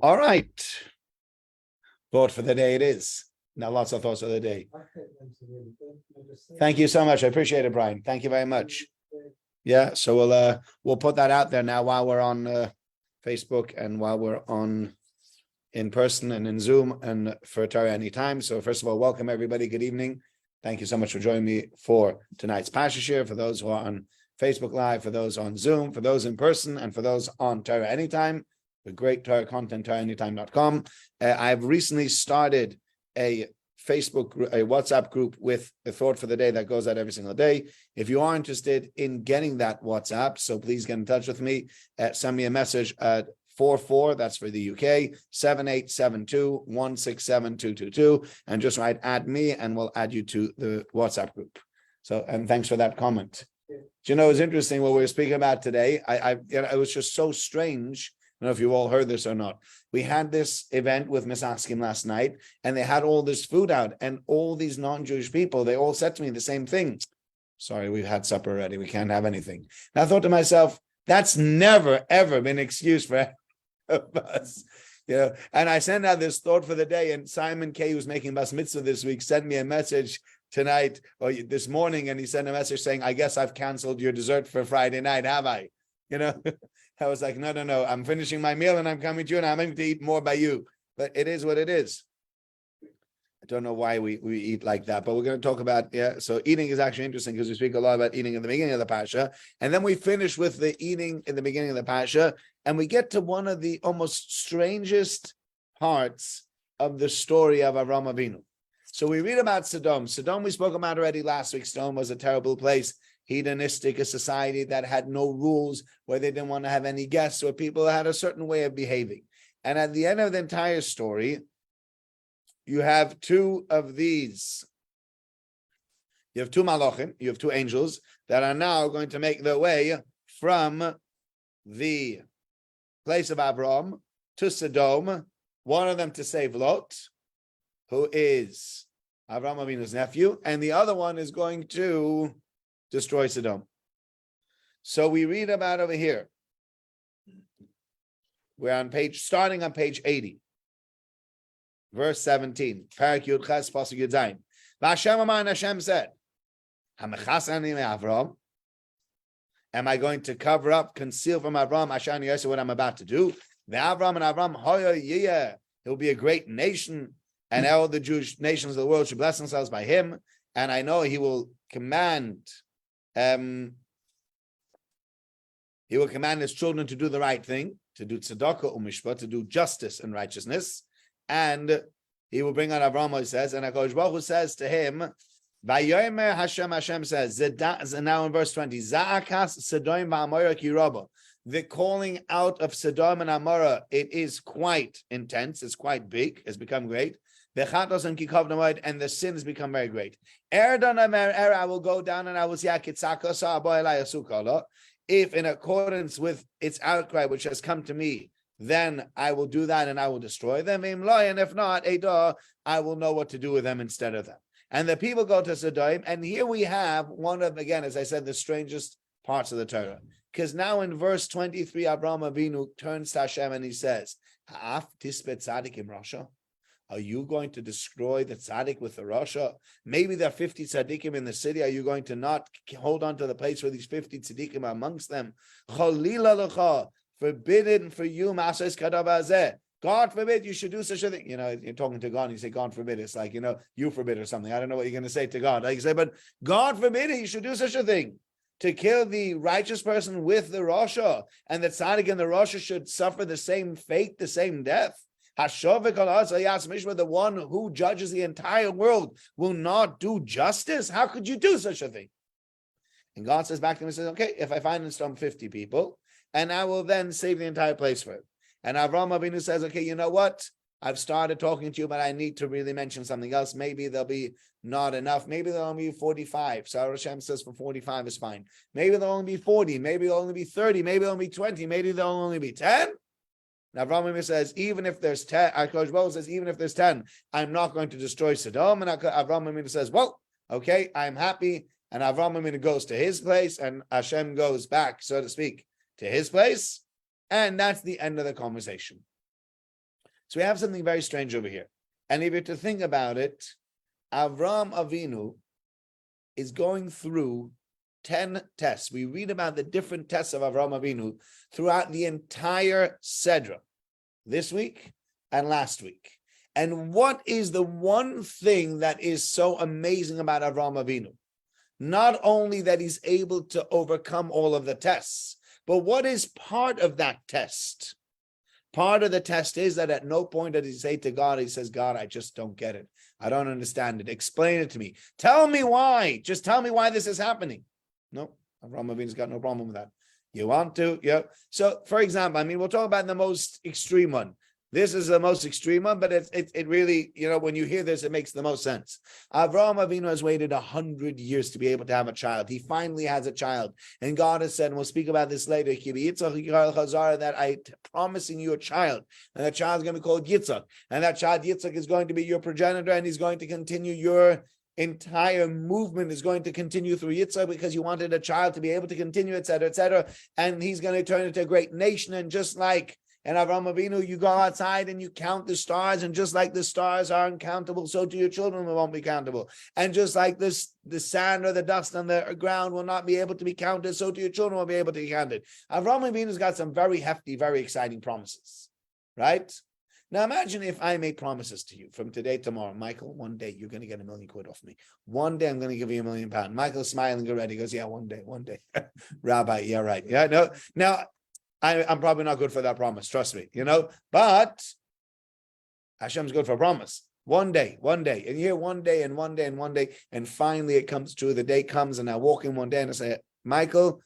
All right. Thought for the day it is. Now lots of thoughts for the day. Thank you so much. I appreciate it, Brian. Thank you very much. Yeah, so we'll put that out there now while we're on Facebook and while we're on in person and in Zoom and for Torah Anytime. So first of all, welcome everybody. Good evening. Thank you so much for joining me for tonight's Parasha Shir, for those who are on Facebook Live, for those on Zoom, for those in person, and for those on Torah Anytime, the great Torah content, TorahAnytime.com. I've recently started a WhatsApp group with a thought for the day that goes out every single day. If you are interested in getting that WhatsApp, so please get in touch with me. Send me a message at 44, that's for the UK, 7872-167-222, and just write add me and we'll add you to the WhatsApp group. So, and thanks for that comment. Do you know, it's interesting what we were speaking about today. It was just so strange. I don't know if you all heard this or not. We had this event with Miss Askim last night, and they had all this food out, and all these non-Jewish people, they all said to me the same thing. Sorry, we've had supper already. We can't have anything. And I thought to myself, that's never, ever been an excuse for us. And I sent out this thought for the day, and Simon K, who's making Bas Mitzvah this week, sent me a message tonight or this morning, and he sent a message saying, I guess I've canceled your dessert for Friday night, have I? I was like, no, I'm finishing my meal and I'm coming to you and I'm going to eat more by you. But it is what it is. I don't know why we eat like that, but we're going to talk about, so eating is actually interesting because we speak a lot about eating in the beginning of the Parasha. And then we finish with the eating in the beginning of the Parasha. And we get to one of the almost strangest parts of the story of Avraham Avinu. So we read about Sedom. Sedom we spoke about already last week. Sedom was a terrible place. Hedonistic, a society that had no rules, where they didn't want to have any guests, where people had a certain way of behaving. And at the end of the entire story, you have two of these. You have two malachim, you have two angels that are now going to make their way from the place of Abraham to Sedom, one of them to save Lot, who is Avraham Avinu's nephew, and the other one is going to destroy Sedom. So we read about over here. We're starting on page 80, verse 17. Parak Yud Ches Pasuk Yud Zayin. V'Hashem Amar, and Hashem said, "Hamechasani me'Avram? Am I going to cover up, conceal from Avram Ashani Yosef what I'm about to do? The Avram and Avram Hoya Yiyah. He will be a great nation, and all the Jewish nations of the world should bless themselves by him. And I know he will command." He will command his children to do the right thing, to do tzedakah umishpah, to do justice and righteousness, and he will bring on Avraham, he says, and HaKadosh Baruch Hu says to him, Vayomer Hashem, Hashem says, now in verse 20, Za'akas Sedom va'Amora ki raba. The calling out of Sedom and Amora, it is quite intense, it's quite big, it's become great. And the sin has become very great. I will go down and I will see if in accordance with its outcry which has come to me, then I will do that and I will destroy them. And if not, I will know what to do with them instead of them. And the people go to Sedom, and here we have one of, again, as I said, the strangest parts of the Torah. Because now in verse 23, Avraham Avinu turns to Hashem and he says, Ha'af tispet tzadik im rasha? Are you going to destroy the tzaddik with the rasha? Maybe there are 50 tzaddikim in the city. Are you going to not hold on to the place where these 50 tzaddikim are amongst them? Chalila lecha, forbidden for you, Masas Kadavazeh. God forbid you should do such a thing. You're talking to God and you say, God forbid. It's like, you forbid or something. I don't know what you're going to say to God. Like you say, but God forbid you should do such a thing. To kill the righteous person with the rasha, and the tzaddik and the rasha should suffer the same fate, the same death. The one who judges the entire world will not do justice. How could you do such a thing? And God says back to him and says, okay, if I find in Sedom 50 people, and I will then save the entire place for it. And Avraham Avinu says, okay, you know what? I've started talking to you, but I need to really mention something else. Maybe there'll be not enough. Maybe there'll only be 45. So Hashem says for 45 is fine. Maybe there'll only be 40. Maybe there'll only be 30. Maybe there'll only be 20. Maybe there'll only be 10. Now, Avraham says, even if there's 10, HaKadosh Baruch Hu says, even if there's 10, I'm not going to destroy Sedom. And Avraham says, well, okay, I'm happy and Avraham Avinu goes to his place, and Hashem goes back, so to speak, to his place, and that's the end of the conversation. So we have something very strange over here. And if you're to think about it, Avraham Avinu is going through 10 tests. We read about the different tests of Avraham Avinu throughout the entire Sedra, this week and last week. And what is the one thing that is so amazing about Avraham Avinu? Not only that he's able to overcome all of the tests, but what is part of that test? Part of the test is that at no point does he say to God, he says, God, I just don't get it. I don't understand it. Explain it to me. Tell me why. Just tell me why this is happening. No, Avraham Avinu's got no problem with that. You want to? Yeah. So, for example, we'll talk about the most extreme one. This is the most extreme one, but it really, when you hear this, it makes the most sense. Avraham Avinu has waited 100 years to be able to have a child. He finally has a child. And God has said, and we'll speak about this later, that I'm promising you a child. And that child is going to be called Yitzchak. And that child, Yitzchak, is going to be your progenitor, and he's going to continue your entire movement is going to continue through Yitzchak because you wanted a child to be able to continue, etc., etc. And he's going to turn into a great nation. And just like in Avraham Avinu, you go outside and you count the stars, and just like the stars are uncountable, so do your children won't be countable. And just like this, the sand or the dust on the ground will not be able to be counted, so do your children won't be able to be counted. Avraham Avinu's got some very hefty, very exciting promises, right? Now imagine if I make promises to you from today to tomorrow. Michael, one day you're going to get £1 million off me. One day I'm going to give you £1 million. Michael's smiling already. He goes, yeah, one day. Rabbi, yeah, right. Yeah, no. Now, I'm probably not good for that promise, trust me, but Hashem's good for a promise. One day, and here one day, and finally it comes true. The day comes, and I walk in one day and I say, Michael,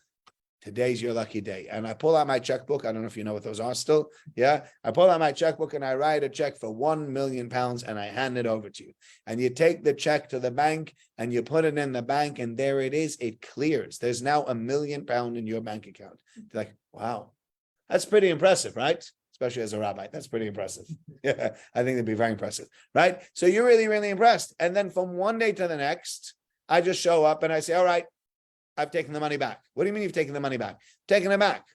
today's your lucky day. And I pull out my checkbook. I don't know if you know what those are still. Yeah. I pull out my checkbook and I write a check for £1 million and I hand it over to you. And you take the check to the bank and you put it in the bank, and there it is. It clears. There's now £1 million in your bank account. You're like, wow. That's pretty impressive, right? Especially as a rabbi. That's pretty impressive. Yeah, I think it'd be very impressive, right? So you're really, really impressed. And then from one day to the next, I just show up and I say, all right, I've taken the money back. What do you mean you've taken the money back? Taken it back.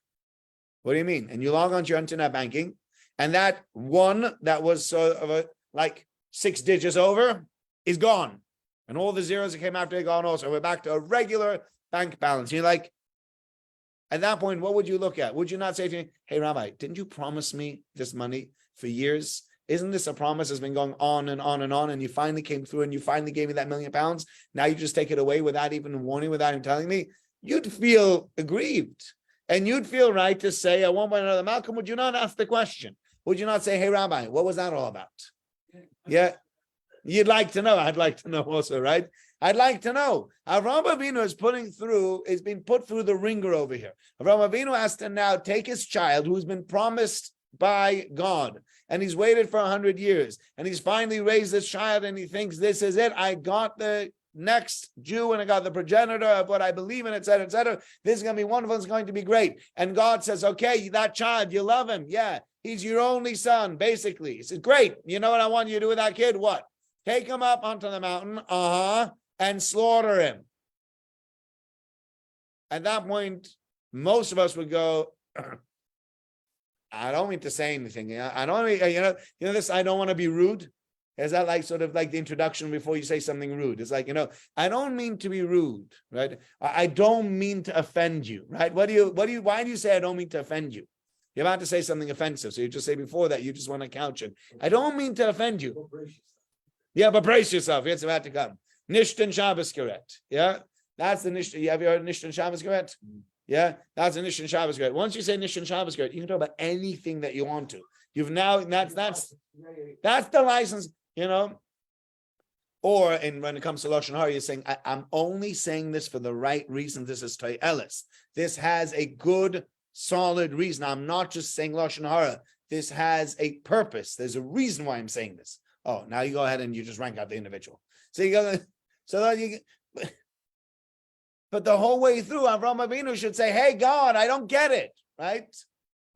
What do you mean? And you log on to your internet banking, and that one that was sort of like 6 digits over is gone. And all the zeros that came after it gone also. We're back to a regular bank balance. You're like, at that point, what would you look at? Would you not say to me, hey, Rabbi, didn't you promise me this money for years? Isn't this a promise that's been going on and on and on, and you finally came through and you finally gave me that £1 million? Now you just take it away without even warning, without even telling me? You'd feel aggrieved. And you'd feel right to say, at one point or another, Malcolm, would you not ask the question? Would you not say, hey, Rabbi, what was that all about? Yeah. You'd like to know. I'd like to know also, right? I'd like to know. Avraham Avinu is being put through the ringer over here. Avraham Avinu has to now take his child, who's been promised by God, and he's waited for 100 years, and he's finally raised this child, and he thinks, this is it. I got the next Jew, and I got the progenitor of what I believe in, etc., etc. This is going to be wonderful. It's going to be great. And God says, okay, that child, you love him. Yeah, he's your only son, basically. He says, great. You know what I want you to do with that kid? What? Take him up onto the mountain, and slaughter him. At that point, most of us would go, I don't mean to say anything. I don't mean, this, I don't want to be rude. Is that like sort of like the introduction before you say something rude? It's like, I don't mean to be rude, right? I don't mean to offend you, right? Why do you say I don't mean to offend you? You're about to say something offensive. So you just say before that, you just want to couch it. I don't mean to offend you. Yeah, but brace yourself. It's about to come. Nishtan Shabbos Geret. Yeah, that's the Nishtan. You have heard Nishtan Shabbos Geret? Yeah, that's a Nishtan Shabbos Geret. Once you say Nishtan Shabbos Geret, you can talk about anything that you want to. You've now that's the license, Or when it comes to Lashon Hara, you're saying, I'm only saying this for the right reason. This is To'eles. This has a good, solid reason. I'm not just saying Lashon Hara. This has a purpose. There's a reason why I'm saying this. Oh, now you go ahead and you just rank out the individual. So you go, but the whole way through, Avraham Avinu should say, hey, God, I don't get it, right?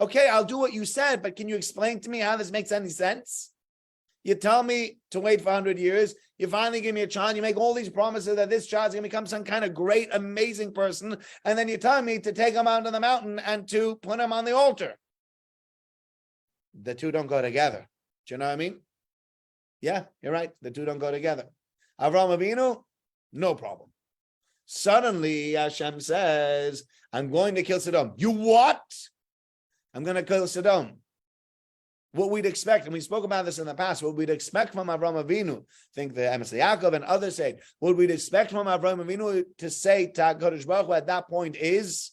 Okay, I'll do what you said, but can you explain to me how this makes any sense? You tell me to wait for 100 years. You finally give me a child. You make all these promises that this child's going to become some kind of great, amazing person. And then you tell me to take him out on the mountain and to put him on the altar. The two don't go together. Do you know what I mean? Yeah, you're right. The two don't go together. Avraham Avinu, no problem. Suddenly, Hashem says, I'm going to kill Sedom. You what? I'm going to kill Sedom. What we'd expect, and we spoke about this in the past, what we'd expect from Avraham Avinu, think the Emes Yaakov and others say, what we'd expect from Avraham Avinu to say to HaKadosh Baruch Hu at that point is,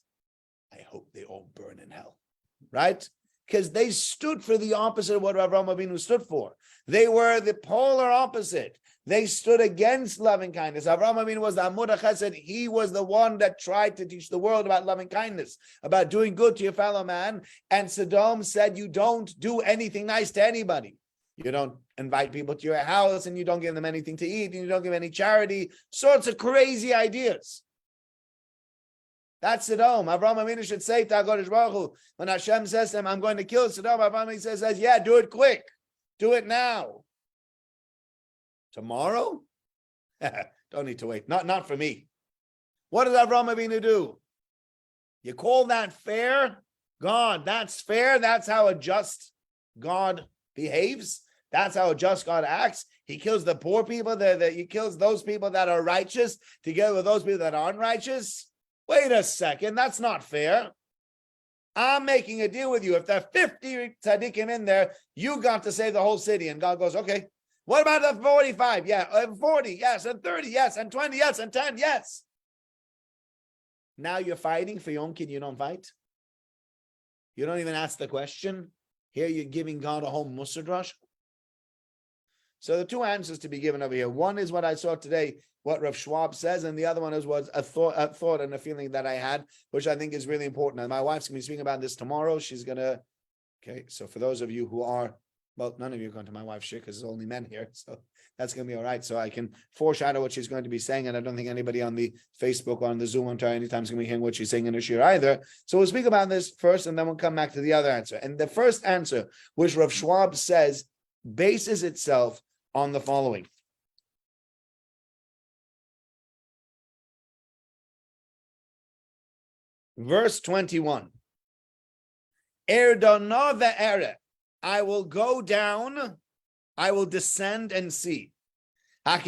I hope they all burn in hell, right? Because they stood for the opposite of what Avraham Avinu stood for. They were the polar opposite. They stood against loving kindness. Avraham Avinu was the Amud HaChesed. He was the one that tried to teach the world about loving kindness, about doing good to your fellow man. And Sedom said, you don't do anything nice to anybody. You don't invite people to your house, and you don't give them anything to eat, and you don't give any charity. Sorts of crazy ideas. That's Sedom. Avraham Avinu should say to HaKadosh Baruch Hu, when Hashem says to him, I'm going to kill Sedom, Avraham Avinu says, yeah, do it quick. Do it now. Tomorrow? Don't need to wait. Not for me. What does Avraham Avinu do? You call that fair? God, that's fair. That's how a just God behaves. That's how a just God acts. He kills the poor people. He kills those people that are righteous together with those people that aren't righteous. Wait a second. That's not fair. I'm making a deal with you. If there are 50 tzaddikim in there, you got to save the whole city. And God goes, okay. What about the 45? Yeah, 40, yes, and 30, yes, and 20, yes, and 10, yes. Now you're fighting for Yom Kippur, you don't fight. You don't even ask the question. Here you're giving God a whole Musar drush. So the two answers to be given over here. One is what I saw today, what Rav Schwab says, and the other one was a thought and a feeling that I had, which I think is really important. And my wife's going to be speaking about this tomorrow. She's going to, okay, so for those of you who are, well, none of you are going to my wife's shir because there's only men here. So that's going to be all right. So I can foreshadow what she's going to be saying. And I don't think anybody on the Facebook or on the Zoom anytime is going to be hearing what she's saying in her shir either. So we'll speak about this first, and then we'll come back to the other answer. And the first answer, which Rav Schwab says, bases itself on the following. Verse 21. Erdona ve'ere. I will go down, I will descend and see. If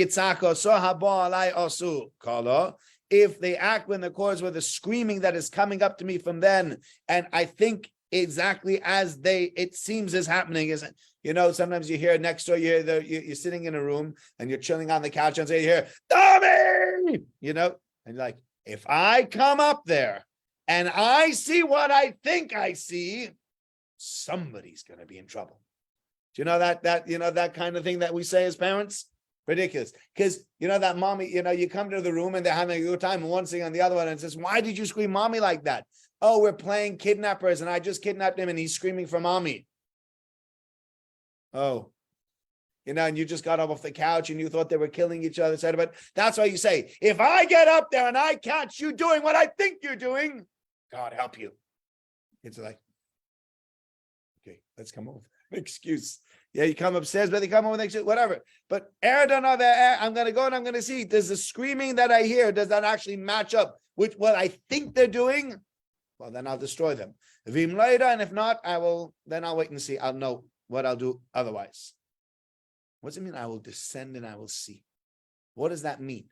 they act in accordance with the screaming that is coming up to me from then, and I think exactly as it seems is happening, is, you know, sometimes you hear next door, you're sitting in a room and you're chilling on the couch and say, you hear, Tommy, you know, and you're like, if I come up there and I see what I think I see, somebody's going to be in trouble. Do you know that kind of thing that we say as parents? Ridiculous. Because you know that mommy, you come to the room and they're having a good time, and one thing on the other one, and says, why did you scream mommy like that? Oh, we're playing kidnappers and I just kidnapped him and he's screaming for mommy. Oh, and you just got up off the couch and you thought they were killing each other, etc. But that's why you say, if I get up there and I catch you doing what I think you're doing, God help you. It's like, okay, let's come over with an excuse. Yeah, you come upstairs, but they come over with an excuse, whatever. But I'm going to go and I'm going to see, does the screaming that I hear, does that actually match up with what I think they're doing? Well, then I'll destroy them. And if not, I'll wait and see. I'll know what I'll do otherwise. What does it mean? I will descend and I will see. What does that mean?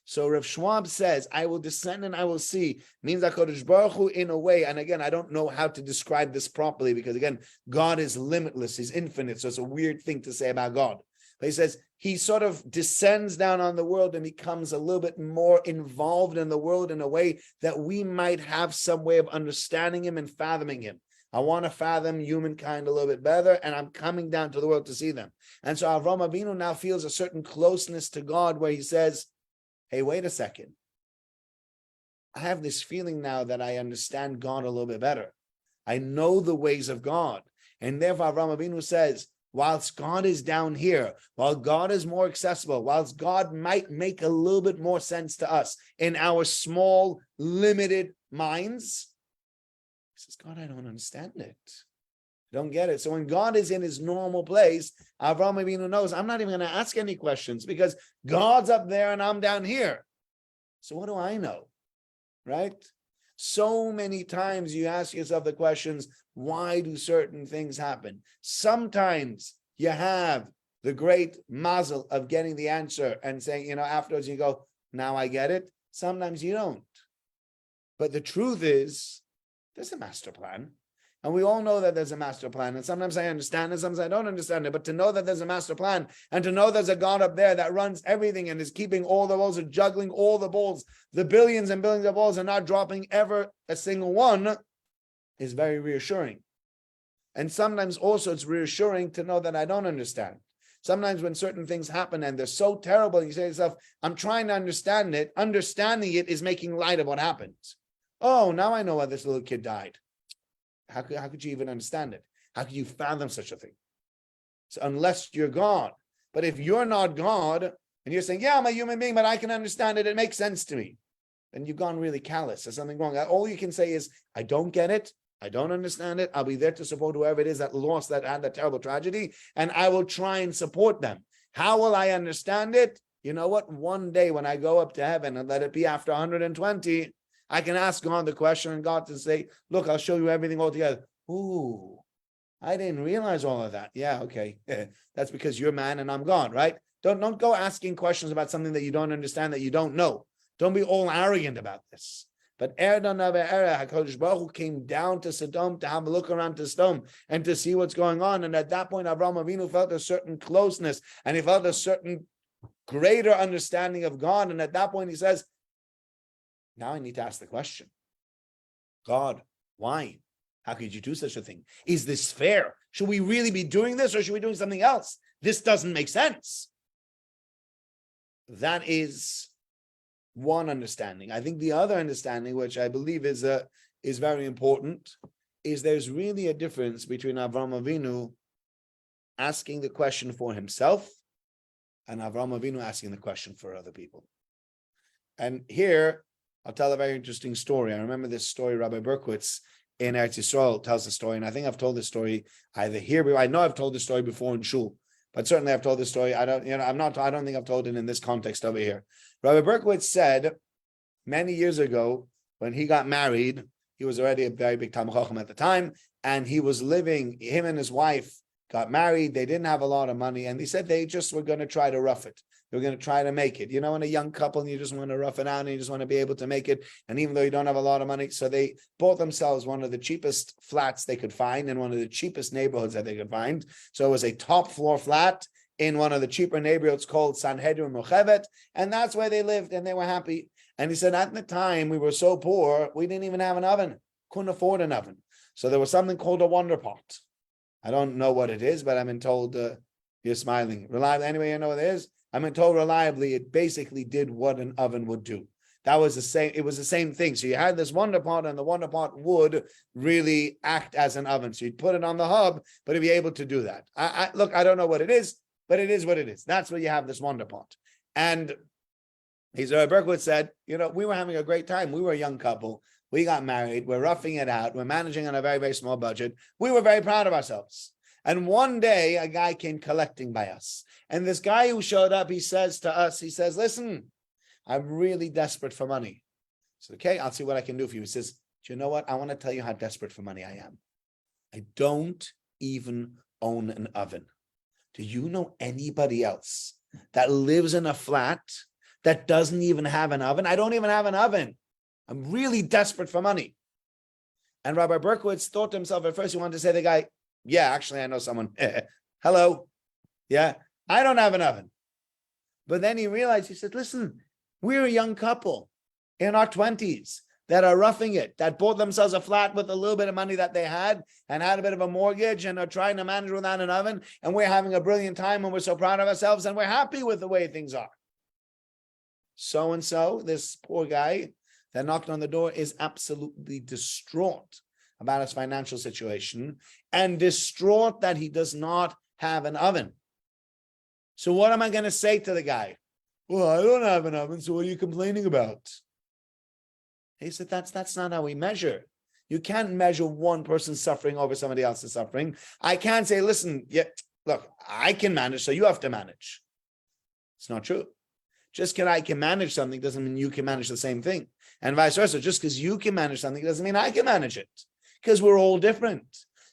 So Rav Schwab says, I will descend and I will see, means HaKadosh Baruch Hu in a way, and again, I don't know how to describe this properly, because again, God is limitless, He's infinite, so it's a weird thing to say about God. But he says, He sort of descends down on the world and becomes a little bit more involved in the world in a way that we might have some way of understanding Him and fathoming Him. I want to fathom humankind a little bit better, and I'm coming down to the world to see them. And so Avraham Avinu now feels a certain closeness to God, where he says, hey, wait a second. I have this feeling now that I understand God a little bit better. I know the ways of God. And therefore, Avraham Avinu says, whilst God is down here, while God is more accessible, whilst God might make a little bit more sense to us in our small, limited minds, he says, God, I don't understand it. Don't get it. So when God is in his normal place, Avraham Avinu knows, I'm not even going to ask any questions because God's up there and I'm down here. So what do I know? Right? So many times you ask yourself the questions, why do certain things happen? Sometimes you have the great mazel of getting the answer and saying, afterwards you go, now I get it. Sometimes you don't. But the truth is, there's a master plan. And we all know that there's a master plan. And sometimes I understand it, sometimes I don't understand it. But to know that there's a master plan and to know there's a God up there that runs everything and is keeping all the balls and juggling all the balls, the billions and billions of balls and not dropping ever a single one is very reassuring. And sometimes also it's reassuring to know that I don't understand. Sometimes when certain things happen and they're so terrible, you say to yourself, I'm trying to understand it. Understanding it is making light of what happened. Oh, now I know why this little kid died. How could you even understand it? How could you fathom such a thing? So unless you're God. But if you're not God, and you're saying, yeah, I'm a human being, but I can understand it, it makes sense to me, then you've gone really callous. There's something wrong. All you can say is, I don't get it. I don't understand it. I'll be there to support whoever it is that lost, that had that terrible tragedy, and I will try and support them. How will I understand it? You know what? One day when I go up to heaven, and let it be after 120, I can ask God the question and God to say, look, I'll show you everything all together. Ooh, I didn't realize all of that. Yeah, okay. That's because you're man and I'm God, right? Don't go asking questions about something that you don't understand, that you don't know. Don't be all arrogant about this. But HaKadosh Baruch Hu came down to Sedom to have a look around to Sedom and to see what's going on. And at that point, Avraham Avinu felt a certain closeness and he felt a certain greater understanding of God. And at that point, he says, now I need to ask the question, God, why? How could you do such a thing? Is this fair? Should we really be doing this or should we be doing something else? This doesn't make sense. That is one understanding. I think the other understanding, which I believe is very important, is there's really a difference between Avraham Avinu asking the question for himself and Avraham Avinu asking the question for other people. And here, I'll tell a very interesting story. I remember this story, Rabbi Berkowitz in Eretz Yisrael tells the story, and I think I've told this story either here, I know I've told this story before in Shul, but certainly I've told this story. I don't think I've told it in this context over here. Rabbi Berkowitz said many years ago when he got married, he was already a very big Talmid Chacham at the time, and he was living, him and his wife got married, they didn't have a lot of money, and he said they just were going to try to rough it. They were going to try to make it. In a young couple, and you just want to rough it out, and you just want to be able to make it, and even though you don't have a lot of money, so they bought themselves one of the cheapest flats they could find in one of the cheapest neighborhoods that they could find. So it was a top floor flat in one of the cheaper neighborhoods called Sanhedrin Mochevet, and that's where they lived, and they were happy. And he said, at the time, we were so poor, we didn't even have an oven, couldn't afford an oven. So there was something called a wonder pot. I don't know what it is, but I've been told, you're smiling. Reliably, anyway, you know what it is? I've been told reliably, it basically did what an oven would do. That was the same, it was the same thing. So you had this wonder pot, and the wonder pot would really act as an oven. So you'd put it on the hub, but it'd be able to do that. Look, I don't know what it is, but it is what it is. That's where you have this wonder pot. And Berkowitz said, we were having a great time. We were a young couple. We got married. We're roughing it out. We're managing on a very, very small budget. We were very proud of ourselves. And one day, a guy came collecting by us. And this guy who showed up, he says to us, listen, I'm really desperate for money. So, okay, I'll see what I can do for you. He says, do you know what? I want to tell you how desperate for money I am. I don't even own an oven. Do you know anybody else that lives in a flat that doesn't even have an oven? I don't even have an oven. I'm really desperate for money. And Rabbi Berkowitz thought to himself at first, he wanted to say to the guy, yeah, actually, I know someone. Hello. Yeah, I don't have an oven. But then he realized, he said, listen, we're a young couple in our 20s that are roughing it, that bought themselves a flat with a little bit of money that they had and had a bit of a mortgage and are trying to manage without an oven. And we're having a brilliant time and we're so proud of ourselves and we're happy with the way things are. So-and-so, this poor guy that knocked on the door, is absolutely distraught about his financial situation and distraught that he does not have an oven. So what am I going to say to the guy? Well, I don't have an oven, so what are you complaining about? He said, that's not how we measure. You can't measure one person's suffering over somebody else's suffering. I can't say, listen, look, I can manage, so you have to manage. It's not true. Just because I can manage something doesn't mean you can manage the same thing. And vice versa. Just because you can manage something doesn't mean I can manage it. Because we're all different.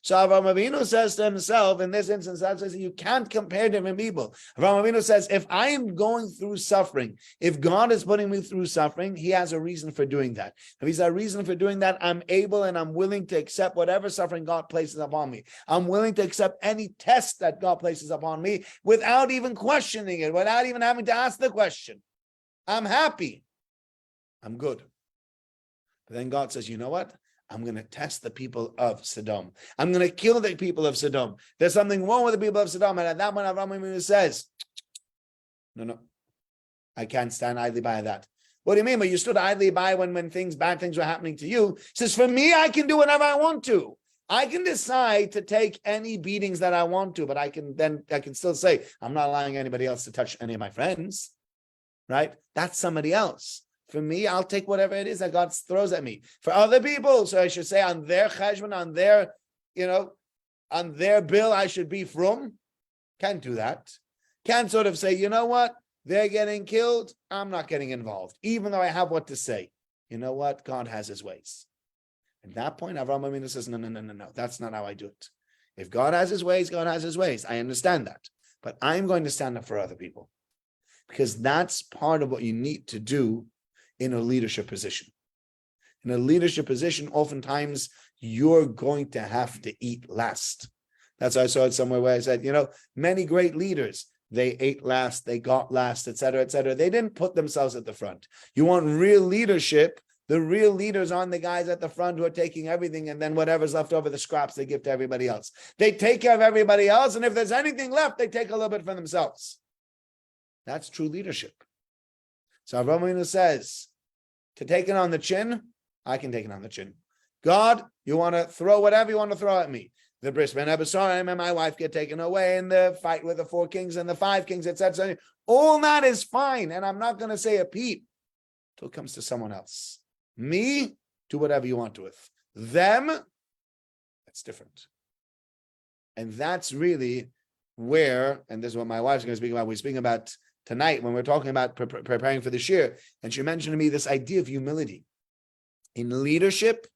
So Avraham Avinu says to himself, in this instance, that says you can't compare different people. Avraham Avinu says, if I am going through suffering, if God is putting me through suffering, he has a reason for doing that. If he's a reason for doing that, I'm able and I'm willing to accept whatever suffering God places upon me. I'm willing to accept any test that God places upon me without even questioning it, without even having to ask the question. I'm happy. I'm good. But then God says, you know what? I'm going to test the people of Sedom. I'm going to kill the people of Sedom. There's something wrong with the people of Sedom. And at that point, Avraham Avinu says, no, I can't stand idly by that. What do you mean? But you stood idly by when bad things were happening to you. He says, for me, I can do whatever I want to. I can decide to take any beatings that I want to, but I can still say, I'm not allowing anybody else to touch any of my friends. Right? That's somebody else. For me, I'll take whatever it is that God throws at me. For other people, so I should say on their cheshbon, on their bill, I should be from. Can't do that. Can't sort of say, you know what? They're getting killed. I'm not getting involved, even though I have what to say. You know what? God has his ways. At that point, Avraham Avinu says, no. That's not how I do it. If God has his ways, God has his ways. I understand that. But I'm going to stand up for other people. Because that's part of what you need to do in a leadership position. In a leadership position, oftentimes you're going to have to eat last. That's why I saw it somewhere where I said, many great leaders, they ate last, they got last, et cetera, et cetera. They didn't put themselves at the front. You want real leadership. The real leaders aren't the guys at the front who are taking everything, and then whatever's left over, the scraps, they give to everybody else. They take care of everybody else, and if there's anything left, they take a little bit for themselves. That's true leadership. So Avraham Avinu says, to take it on the chin, I can take it on the chin. God, you want to throw whatever you want to throw at me. The bris ben Abasarim and my wife get taken away in the fight with the 4 kings and the 5 kings, etc. All that is fine, and I'm not going to say a peep till it comes to someone else. Me, do whatever you want to with. Them, that's different. And that's really where, and this is what my wife's going to speak about, we're speaking about tonight when we're talking about preparing for this year, and she mentioned to me this idea of humility. In leadership,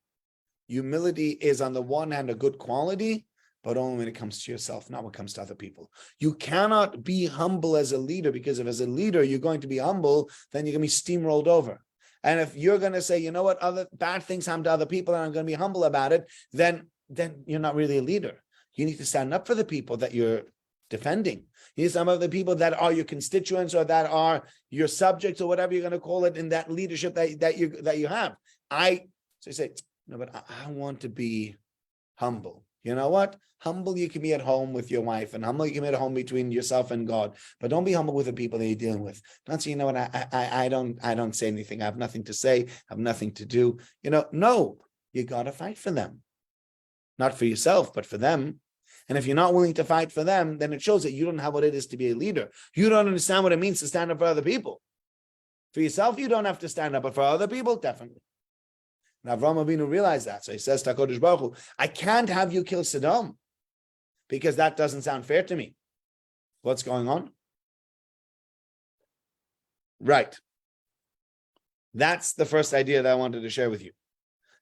humility is on the one hand a good quality, but only when it comes to yourself, not when it comes to other people. You cannot be humble as a leader, because if as a leader you're going to be humble, then you're going to be steamrolled over. And if you're going to say, you know what, other bad things happen to other people and I'm going to be humble about it, then you're not really a leader. You need to stand up for the people that you're defending. Here's some of the people that are your constituents or that are your subjects or whatever you're going to call it in that leadership that you have. I say, no, but I want to be humble. You know what? Humble you can be at home with your wife, and humble you can be at home between yourself and God. But don't be humble with the people that you're dealing with. Don't say, you know what? I don't say anything. I have nothing to say. I have nothing to do. No, you got to fight for them, not for yourself, but for them. And if you're not willing to fight for them, then it shows that you don't have what it is to be a leader. You don't understand what it means to stand up for other people. For yourself, you don't have to stand up, but for other people, definitely. Now, Avraham Avinu realized that. So he says to HaKadosh Baruch Hu, I can't have you kill Sedom, because that doesn't sound fair to me. What's going on? Right. That's the first idea that I wanted to share with you.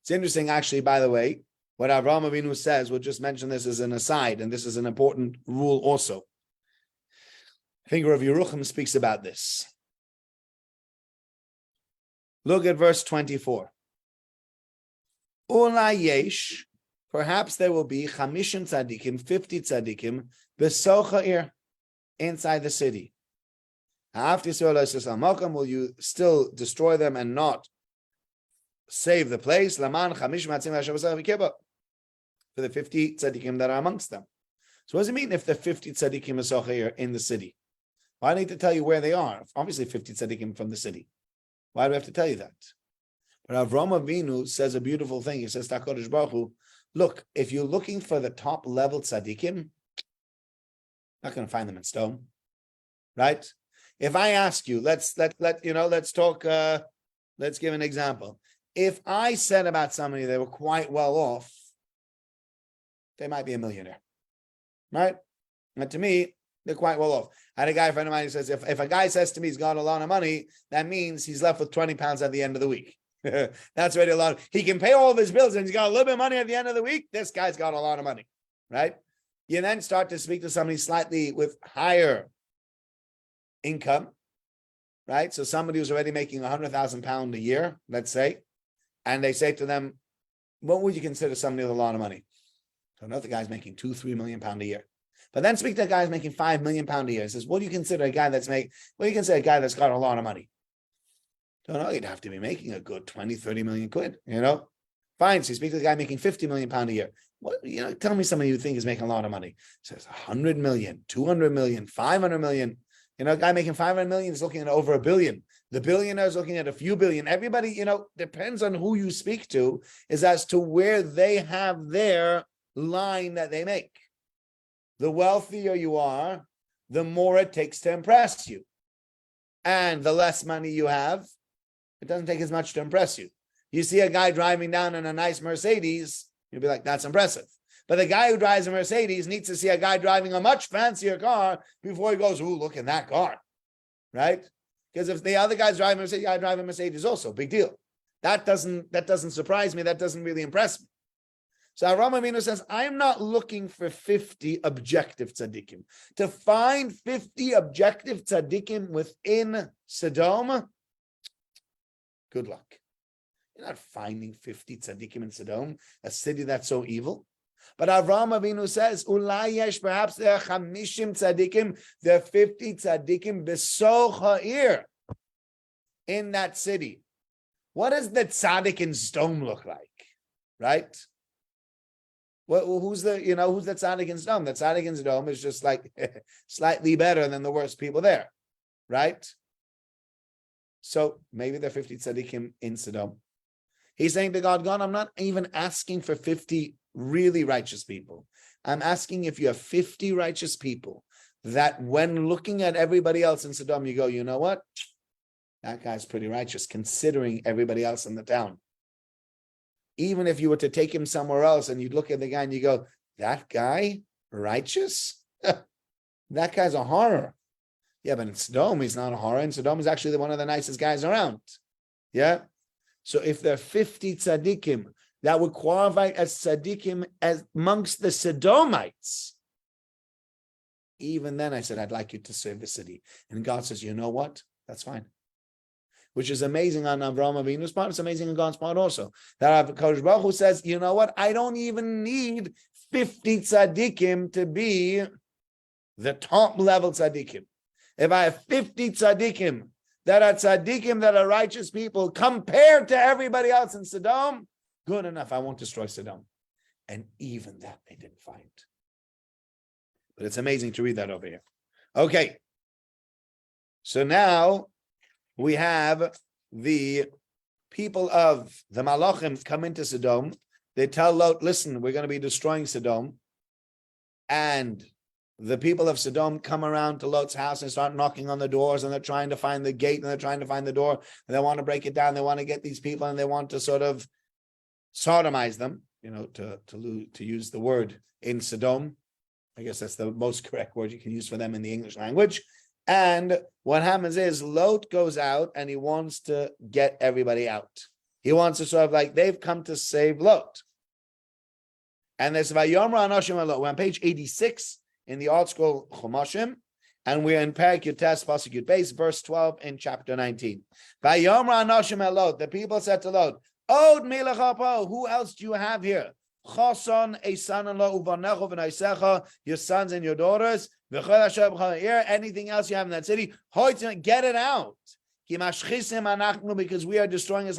It's interesting, actually, by the way, what Avraham Avinu says. We'll just mention this as an aside, and this is an important rule also. I think Rav Yerucham speaks about this. Look at verse 24. Ula yesh, perhaps there will be 50 tzaddikim, besocha inside the city. After Yisrael, will you still destroy them and not save the place? Laman for the 50 tzaddikim that are amongst them. So what does it mean if the 50 tzaddikim besocha in the city? Why do I need to tell you where they are? Obviously 50 tzaddikim from the city. Why do we have to tell you that? But Avraham Avinu says a beautiful thing. He says to HaKadosh Baruch Hu, look, if you're looking for the top level tzaddikim, not going to find them in stone, right? If I ask you, let's talk. Let's give an example. If I said about somebody they were quite well off, they might be a millionaire, right? And to me, they're quite well off. I had a guy, friend of mine, who says, if a guy says to me he's got a lot of money, that means he's left with 20 pounds at the end of the week. That's already a lot. He can pay all of his bills and he's got a little bit of money at the end of the week. This guy's got a lot of money, right? You then start to speak to somebody slightly with higher income, right? So somebody who's already making £100,000 a year, let's say, and they say to them, what would you consider somebody with a lot of money? So another guy's making £2-3 million a year. But then speak to a guy who's making £5 million a year. He says, what do you consider a guy that's got a lot of money? Don't know, you'd have to be making a good 20-30 million quid, Fine. So you speak to the guy making £50 million a year. What, tell me somebody you think is making a lot of money. He says 100 million, 200 million, 500 million. A guy making 500 million is looking at over $1 billion. The billionaire is looking at a few billion. Everybody, depends on who you speak to, is as to where they have their line that they make. The wealthier you are, the more it takes to impress you. And the less money you have, it doesn't take as much to impress you. You see a guy driving down in a nice Mercedes, you'll be like, that's impressive. But the guy who drives a Mercedes needs to see a guy driving a much fancier car before he goes, ooh, look at that car, right? Because if the other guy's driving a Mercedes, I drive a Mercedes also, big deal. That doesn't surprise me. That doesn't really impress me. So Avraham Avinu says, I'm not looking for 50 objective tzaddikim. To find 50 objective tzaddikim within Sedom, good luck. You're not finding 50 tzaddikim in Sedom, a city that's so evil. But Avraham Avinu says, Ulai yesh, perhaps there are 50 tzaddikim, there are 50 tzaddikim besoch ha'ir, in that city. What does the tzaddik in Sedom look like? Right? Well, who's the tzaddik in Sedom? The tzaddik in Sedom is just like slightly better than the worst people there, right? So maybe there are 50 tzaddikim in Sedom. He's saying to God, I'm not even asking for 50 really righteous people. I'm asking if you have 50 righteous people that when looking at everybody else in Sedom, you go, you know what? That guy's pretty righteous considering everybody else in the town. Even if you were to take him somewhere else and you'd look at the guy and you go, that guy righteous? That guy's a horror. Yeah, but in Sedom, he's not a horror. And Sedom is actually one of the nicest guys around. Yeah? So if there are 50 tzaddikim that would qualify as tzaddikim as amongst the Sedomites, even then I said, I'd like you to serve the city. And God says, you know what? That's fine. Which is amazing on Avraham Avinu's part. It's amazing on God's part also. That Kodesh Baruch Hu says, you know what? I don't even need 50 tzaddikim to be the top level tzaddikim. If I have 50 tzaddikim that are righteous people compared to everybody else in Sedom, good enough. I won't destroy Sedom. And even that they didn't find. But it's amazing to read that over here. Okay. So now we have the people of the Malachim come into Sedom. They tell Lot, listen, we're going to be destroying Sedom. And the people of Sedom come around to Lot's house and start knocking on the doors, and they're trying to find the gate, and they're trying to find the door, and they want to break it down. They want to get these people, and they want to sort of sodomize them, to use the word in Sedom. I guess that's the most correct word you can use for them in the English language. And what happens is Lot goes out and he wants to get everybody out. He wants to sort of like, they've come to save Lot. And there's Vayomra Anoshim Lot. We're on page 86 in the Art Scroll Chumashim, and we're in Perek Yutes Pasuk Yud Beis, verse 12 in chapter 19. Vayomra Anoshim Lot. The people said to Lot, Od Melech Hapo, who else do you have here? Choson, a son-in-law, uvanecho v'naisecha, your sons and your daughters, anything else you have in that city, get it out. Because we are destroying this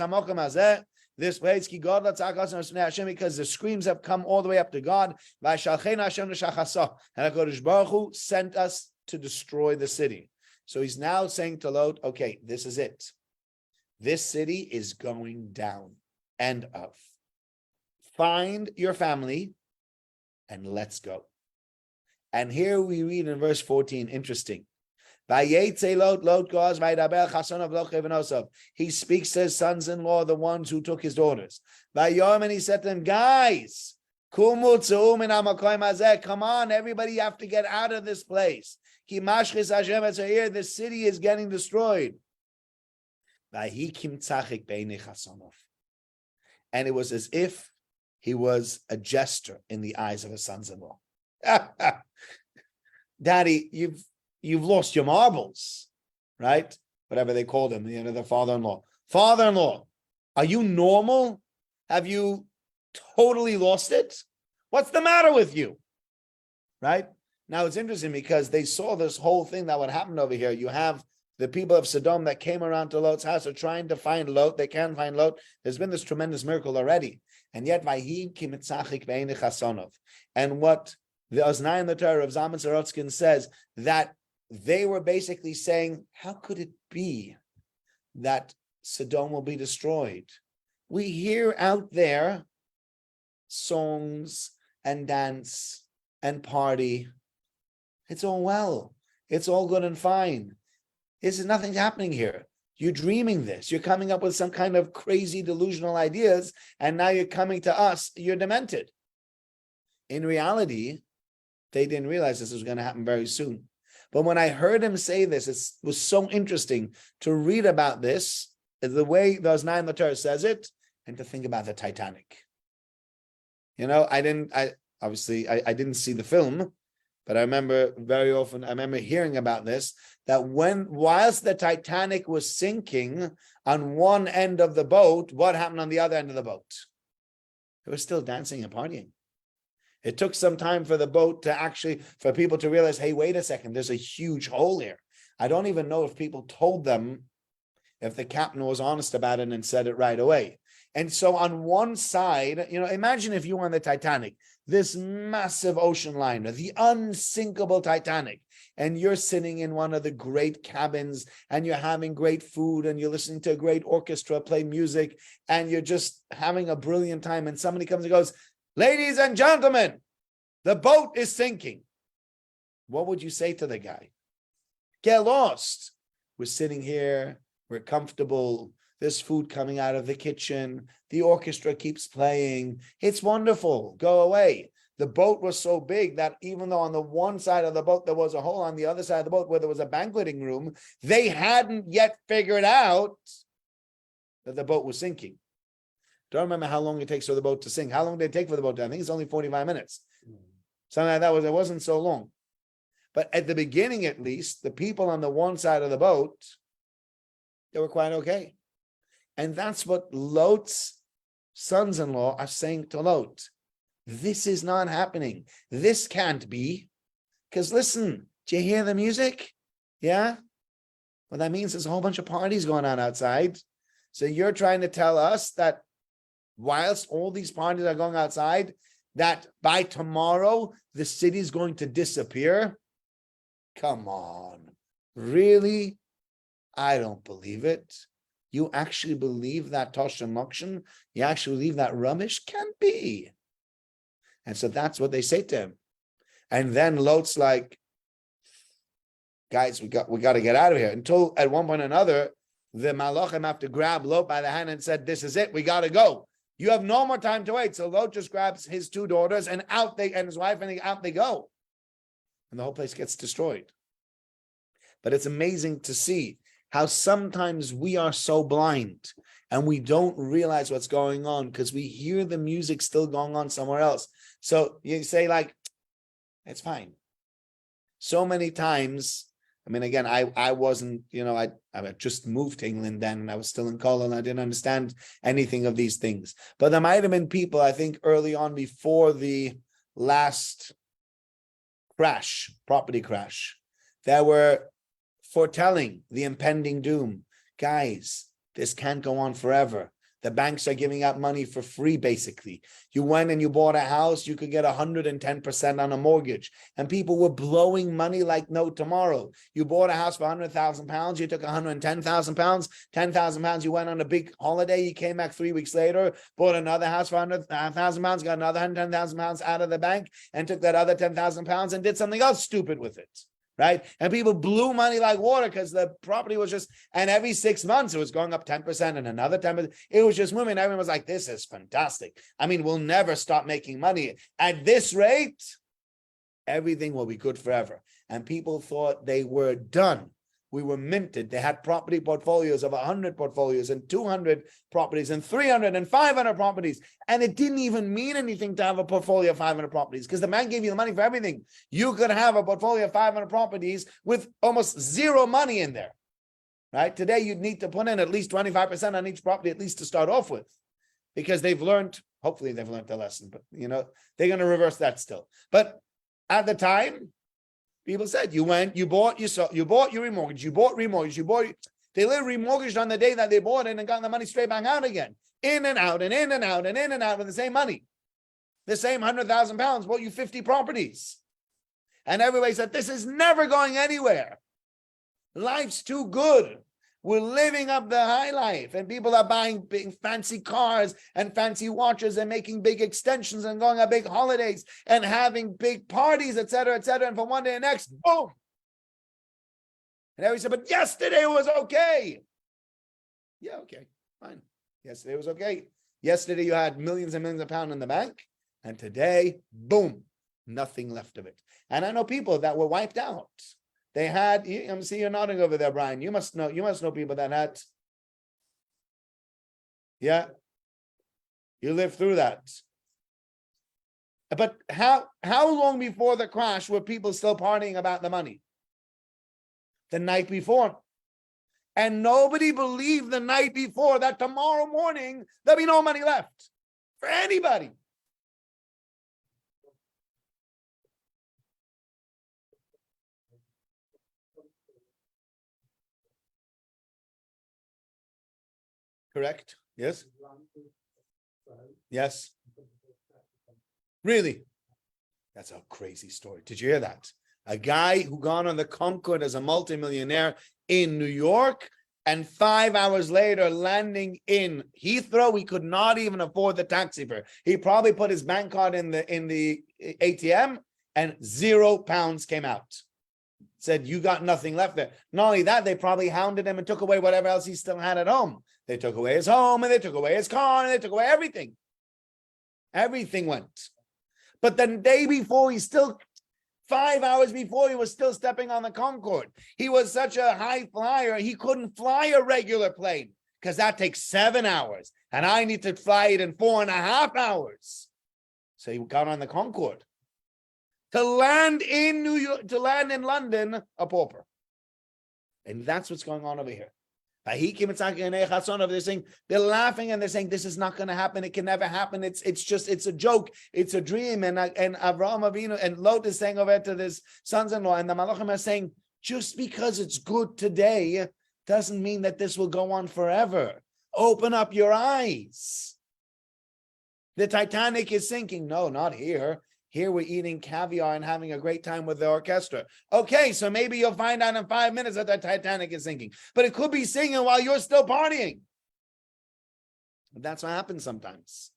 place, because the screams have come all the way up to God. And HaKadosh Baruch Hu sent us to destroy the city. So he's now saying to Lot, okay, this is it. This city is going down. End of. Find your family and let's go. And here we read in verse 14, interesting. Vayetze Lot goes Vayidaber Chasonav lo Chevenosav. He speaks to his sons-in-law, the ones who took his daughters. Vayom, and he said to them, guys, Kumu Tzuum in Hamakoyim Hazeh. Come on, everybody, you have to get out of this place. Ki Mashchis Hashem Etzayir. The city is getting destroyed. Vayikim Tzachik Beinei Chasonov. And it was as if he was a jester in the eyes of his sons-in-law. Daddy, you've lost your marbles, right? Whatever they called him, the father-in-law. Father-in-law, are you normal? Have you totally lost it? What's the matter with you? Right? Now it's interesting because they saw this whole thing that would happen over here. You have the people of Sedom that came around to Lot's house are trying to find Lot. They can't find Lot. There's been this tremendous miracle already. And yet, and what the Oznai and the Torah of Zalman Sorotskin says, that they were basically saying, how could it be that Sedom will be destroyed? We hear out there songs and dance and party. It's all well. It's all good and fine. This is nothing happening here. You're dreaming this. You're coming up with some kind of crazy delusional ideas, and now you're coming to us. You're demented. In reality, they didn't realize this was going to happen very soon. But when I heard him say this, it was so interesting to read about this, the way the Oznai and the Torah says it, and to think about the Titanic. I didn't see the film, but I remember hearing about this, that whilst the Titanic was sinking on one end of the boat, what happened on the other end of the boat? They were still dancing and partying. It took some time for the boat for people to realize, hey, wait a second, there's a huge hole here. I don't even know if people told them, if the captain was honest about it and said it right away. And so on one side, imagine if you were on the Titanic, this massive ocean liner, the unsinkable Titanic, and you're sitting in one of the great cabins and you're having great food and you're listening to a great orchestra play music and you're just having a brilliant time, and somebody comes and goes, ladies and gentlemen, the boat is sinking. What would you say to the guy? Get lost. We're sitting here, we're comfortable. There's food coming out of the kitchen. The orchestra keeps playing. It's wonderful. Go away. The boat was so big that even though on the one side of the boat there was a hole, on the other side of the boat where there was a banqueting room, they hadn't yet figured out that the boat was sinking. Don't remember how long it takes for the boat to sink. How long did it take for the boat to? I think it's only 45 minutes. Something like that. It wasn't so long. But at the beginning, at least, the people on the one side of the boat, they were quite okay. And that's what Lot's sons-in-law are saying to Lot. This is not happening. This can't be. Because listen, do you hear the music? Yeah? Well, that means there's a whole bunch of parties going on outside. So you're trying to tell us that whilst all these parties are going outside, that by tomorrow, the city's going to disappear? Come on. Really? I don't believe it. You actually believe that Tosh and Mokshin? You actually believe that rubbish? Can't be. And so that's what they say to him. And then Lot's like, guys, we got to get out of here. Until at one point or another, the Malachim have to grab Lot by the hand and said, this is it, we got to go. You have no more time to wait. So Lot just grabs his two daughters and his wife, and out they go. And the whole place gets destroyed. But it's amazing to see how sometimes we are so blind and we don't realize what's going on because we hear the music still going on somewhere else. So you say like, it's fine. So many times, I mean, again, I wasn't, I just moved to England then and I was still in college and I didn't understand anything of these things. But there might have been people, I think early on before the last property crash, that were foretelling the impending doom. Guys, this can't go on forever. The banks are giving out money for free, basically. You went and you bought a house, you could get 110% on a mortgage. And people were blowing money like no tomorrow. You bought a house for £100,000, you took £110,000, £10,000, you went on a big holiday, you came back 3 weeks later, bought another house for £100,000, got another £110,000 out of the bank, and took that other £10,000 and did something else stupid with it. right? And people blew money like water because the property was just, and every 6 months it was going up 10% and another 10%. It was just moving. Everyone was like, this is fantastic. I mean, we'll never stop making money. At this rate, everything will be good forever. And people thought they were done. We were minted. They had property portfolios of 100 portfolios and 200 properties and 300 and 500 properties. And it didn't even mean anything to have a portfolio of 500 properties because the man gave you the money for everything. You could have a portfolio of 500 properties with almost zero money in there, right? Today, you'd need to put in at least 25% on each property, at least to start off with, because they've learned, hopefully they've learned the lesson, but they're going to reverse that still. But at the time, people said, you went, you bought, you sold, you bought, you remortgaged, you bought, remortgaged, you bought. They literally remortgaged on the day that they bought it and got the money straight back out again. In and out and in and out and in and out with the same money. The same £100,000 bought you 50 properties. And everybody said, this is never going anywhere. Life's too good. We're living up the high life, and people are buying big fancy cars and fancy watches and making big extensions and going on big holidays and having big parties, etc., etc. And from one day to the next, boom. And everybody said, but yesterday was okay. Yeah, okay, fine. Yesterday was okay. Yesterday you had millions and millions of pounds in the bank, and today, boom, nothing left of it. And I know people that were wiped out. They had, I'm seeing you're nodding over there, Brian. You must know people that had, yeah, you lived through that. But how long before the crash were people still partying about the money? The night before. And nobody believed the night before that tomorrow morning there'll be no money left for anybody. Correct? Yes? Yes. Really? That's a crazy story. Did you hear that? A guy who gone on the Concorde as a multimillionaire in New York, and 5 hours later landing in Heathrow, he could not even afford the taxi fare. He probably put his bank card in the ATM and £0 came out. Said, you got nothing left there. Not only that, they probably hounded him and took away whatever else he still had at home. They took away his home and they took away his car and they took away everything. Everything went. But the day before, 5 hours before, he was still stepping on the Concorde. He was such a high flyer, he couldn't fly a regular plane because that takes 7 hours. And I need to fly it in 4.5 hours. So he got on the Concorde. To land in New York, to land in London, a pauper. And that's what's going on over here. They're saying, they're laughing and they're saying, this is not going to happen. It can never happen. It's a joke. It's a dream. And Avraham Avinu and Lot is saying over to his sons-in-law, and the Malachim are saying, just because it's good today doesn't mean that this will go on forever. Open up your eyes. The Titanic is sinking. No, not here. Here we're eating caviar and having a great time with the orchestra. Okay, so maybe you'll find out in 5 minutes that the Titanic is sinking. But it could be singing while you're still partying. That's what happens sometimes.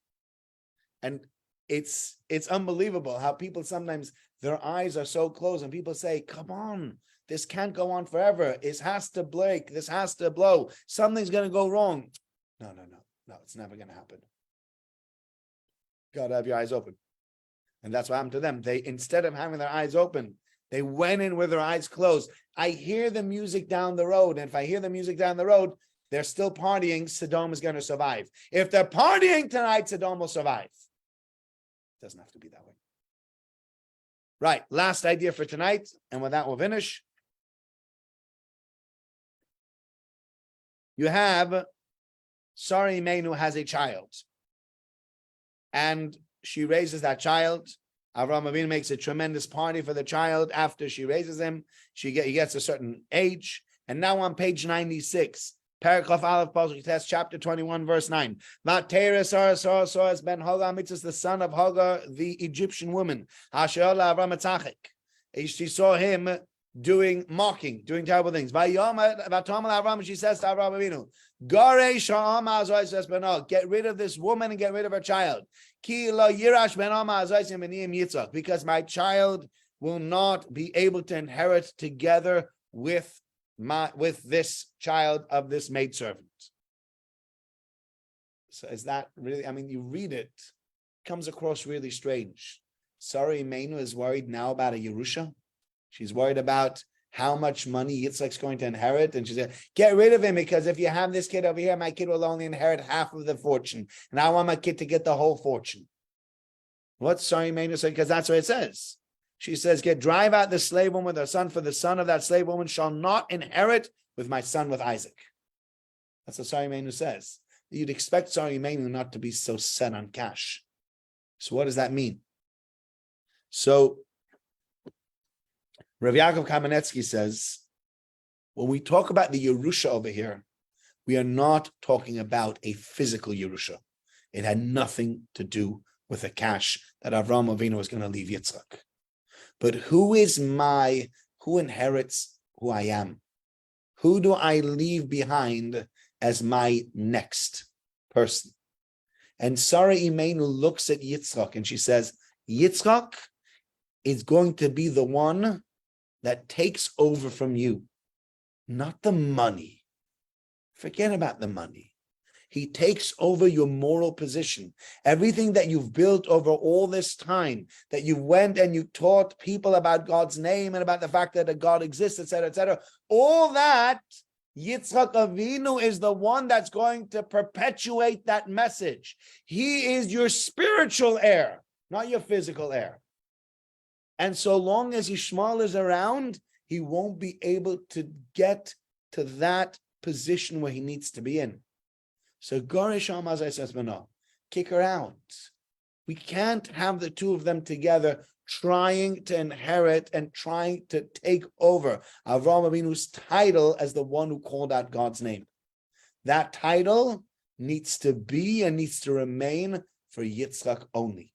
And it's unbelievable how people sometimes, their eyes are so closed and people say, come on, this can't go on forever. It has to break. This has to blow. Something's going to go wrong. No, it's never going to happen. Got to have your eyes open. And that's what happened to them. They, instead of having their eyes open, they went in with their eyes closed. I hear the music down the road. And if I hear the music down the road, they're still partying. Sedom is going to survive. If they're partying tonight, Sedom will survive. It doesn't have to be that way. Right. Last idea for tonight. And with that, we'll finish. You have Sari Menu has a child. And she raises that child. Avraham Avinu makes a tremendous party for the child after she raises him. He gets a certain age. And now on page 96, Paragraph Aleph, Pasuk Tes, chapter 21, verse 9. Vatera Saras ben Hagar, Mitzvah, the son of Hagar, the Egyptian woman. Hashe'ola Avram Etzachik. She saw him doing terrible things. Vayomer Avram, she says to Avraham Avinu, Garei Sha'ama Azois Benah, get rid of this woman and get rid of her child. Ki lo yirash ben Ama Azois Benim Yitzchak, because my child will not be able to inherit together with this child of this maidservant. So is that really, I mean, you read it, comes across really strange. Sarah Imenu is worried now about a Yerusha. She's worried about how much money Yitzchak's going to inherit. And she said, get rid of him, because if you have this kid over here, my kid will only inherit half of the fortune. And I want my kid to get the whole fortune. What's Sarah Imenu saying? Because that's what it says. She says, drive out the slave woman with her son, for the son of that slave woman shall not inherit with my son, with Isaac. That's what Sarah Imenu says. You'd expect Sarah Imenu not to be so set on cash. So what does that mean? So Rav Yaakov Kamenetsky says, when we talk about the Yerusha over here, we are not talking about a physical Yerusha. It had nothing to do with the cash that Avraham Avinu was going to leave Yitzchak. But who inherits who I am? Who do I leave behind as my next person? And Sarah Imenu looks at Yitzchak and she says, Yitzchak is going to be the one that takes over from you, not the money. Forget about the money. He takes over your moral position. Everything that you've built over all this time, that you went and you taught people about God's name and about the fact that a God exists, etc., all that, Yitzchak Avinu is the one that's going to perpetuate that message. He is your spiritual heir, not your physical heir. And so long as Yishmael is around, he won't be able to get to that position where he needs to be in. So Gorish Amazai says, no, kick her out. We can't have the two of them together trying to inherit and trying to take over Avraham Avinu's title as the one who called out God's name. That title needs to be and needs to remain for Yitzchak only.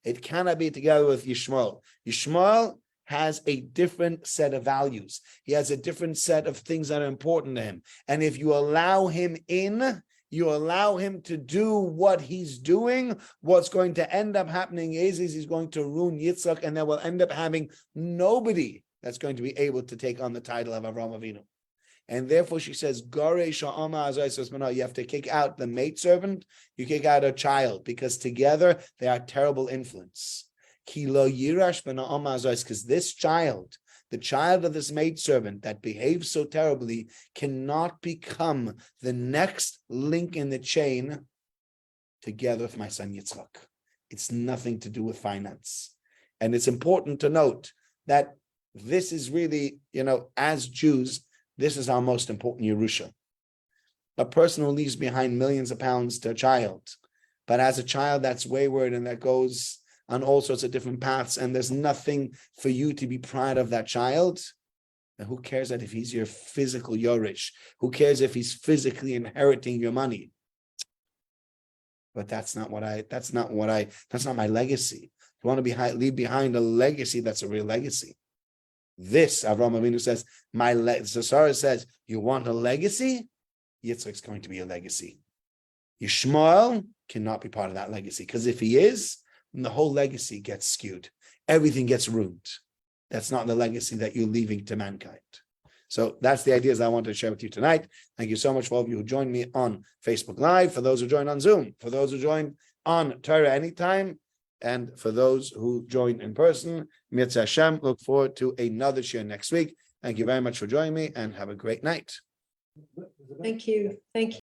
It cannot be together with Yishmael. Yishmael has a different set of values. He has a different set of things that are important to him. And if you allow him in, you allow him to do what he's doing, what's going to end up happening is he's going to ruin Yitzchak, and then we'll end up having nobody that's going to be able to take on the title of Avraham Avinu. And therefore she says, you have to kick out the maidservant, you kick out a child, because together they are terrible influence. Because this child, the child of this maidservant that behaves so terribly, cannot become the next link in the chain together with my son Yitzchak. It's nothing to do with finance. And it's important to note that this is really, as Jews, this is our most important Yerusha. A person who leaves behind millions of pounds to a child, but as a child that's wayward and that goes on all sorts of different paths, and there's nothing for you to be proud of that child, and who cares that if he's your physical Yorish? Who cares if he's physically inheriting your money? But that's not my legacy. You want to leave behind a legacy that's a real legacy. This, Avraham Avinu says, so Sarah says, you want a legacy? Yitzchak's going to be a legacy. Yishmael cannot be part of that legacy, because if he is, then the whole legacy gets skewed. Everything gets ruined. That's not the legacy that you're leaving to mankind. So that's the ideas I wanted to share with you tonight. Thank you so much for all of you who joined me on Facebook Live, for those who joined on Zoom, for those who joined on Torah Anytime, and for those who joined in person. Mitzvah Hashem, look forward to another share next week. Thank you very much for joining me, and have a great night. Thank you. Thank you.